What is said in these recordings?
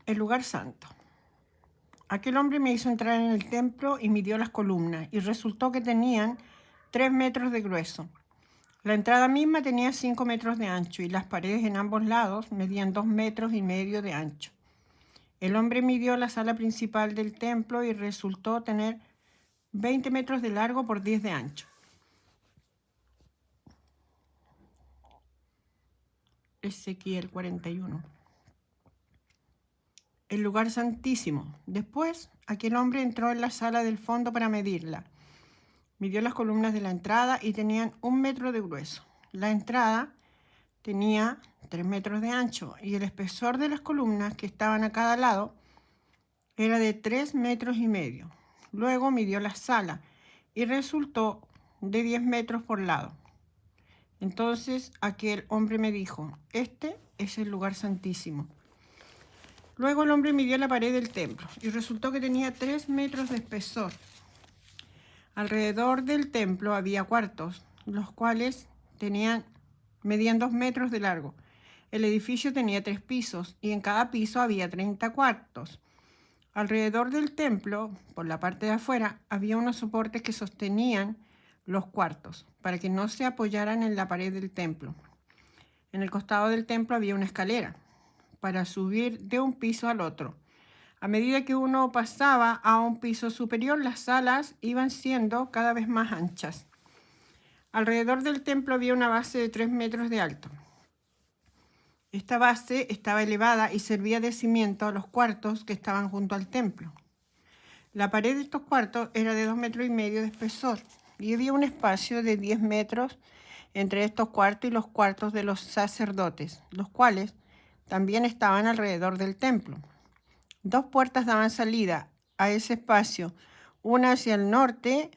El lugar santo. Aquel hombre me hizo entrar en el templo y midió las columnas, y resultó que tenían 3 metros de grueso. La entrada misma tenía 5 metros de ancho, y las paredes en ambos lados medían 2,5 metros de ancho. El hombre midió la sala principal del templo y resultó tener 20 metros de largo por 10 de ancho. Ezequiel 41. El lugar santísimo. Después, aquel hombre entró en la sala del fondo para medirla. Midió las columnas de la entrada y tenían 1 metro de grueso. La entrada tenía 3 metros de ancho y el espesor de las columnas que estaban a cada lado era de 3,5 metros. Luego midió la sala y resultó de 10 metros por lado. Entonces aquel hombre me dijo: este es el lugar santísimo. Luego el hombre midió la pared del templo y resultó que tenía 3 metros de espesor. Alrededor del templo había cuartos, los cuales medían 2 metros de largo. El edificio tenía 3 pisos y en cada piso había 30 cuartos. Alrededor del templo, por la parte de afuera, había unos soportes que sostenían los cuartos para que no se apoyaran en la pared del templo. En el costado del templo había una escalera para subir de un piso al otro. A medida que uno pasaba a un piso superior, las salas iban siendo cada vez más anchas. Alrededor del templo había una base de 3 metros de alto. Esta base estaba elevada y servía de cimiento a los cuartos que estaban junto al templo. La pared de estos cuartos era de 2,5 metros de espesor y había un espacio de 10 metros entre estos cuartos y los cuartos de los sacerdotes, los cuales también estaban alrededor del templo. 2 puertas daban salida a ese espacio, una hacia el norte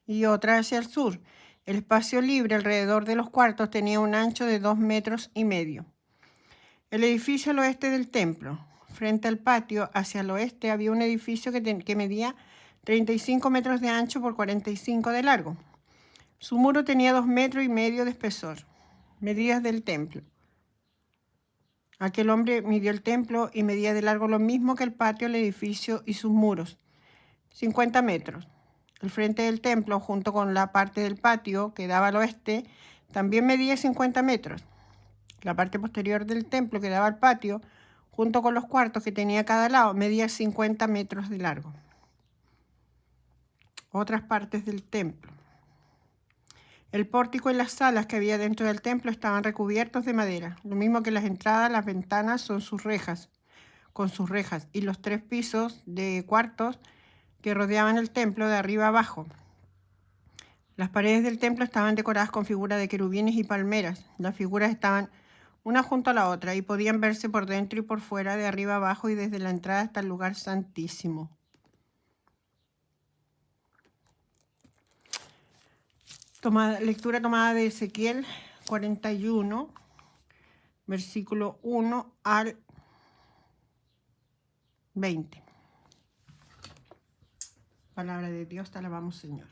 y otra hacia el sur. El espacio libre alrededor de los cuartos tenía un ancho de 2,5 metros. El edificio al oeste del templo, frente al patio hacia el oeste, había un edificio que medía 35 metros de ancho por 45 de largo. Su muro tenía 2,5 metros de espesor. Medidas del templo. Aquel hombre midió el templo y medía de largo lo mismo que el patio, el edificio y sus muros, 50 metros. El frente del templo, junto con la parte del patio que daba al oeste, también medía 50 metros. La parte posterior del templo que daba al patio, junto con los cuartos que tenía a cada lado, medía 50 metros de largo. Otras partes del templo. El pórtico y las salas que había dentro del templo estaban recubiertos de madera. Lo mismo que las entradas, las ventanas con sus rejas, y los 3 pisos de cuartos que rodeaban el templo de arriba abajo. Las paredes del templo estaban decoradas con figuras de querubines y palmeras. Las figuras estaban una junto a la otra y podían verse por dentro y por fuera, de arriba abajo y desde la entrada hasta el lugar santísimo. Lectura tomada de Ezequiel 41, versículo 1 al 20. Palabra de Dios, te alabamos, Señor.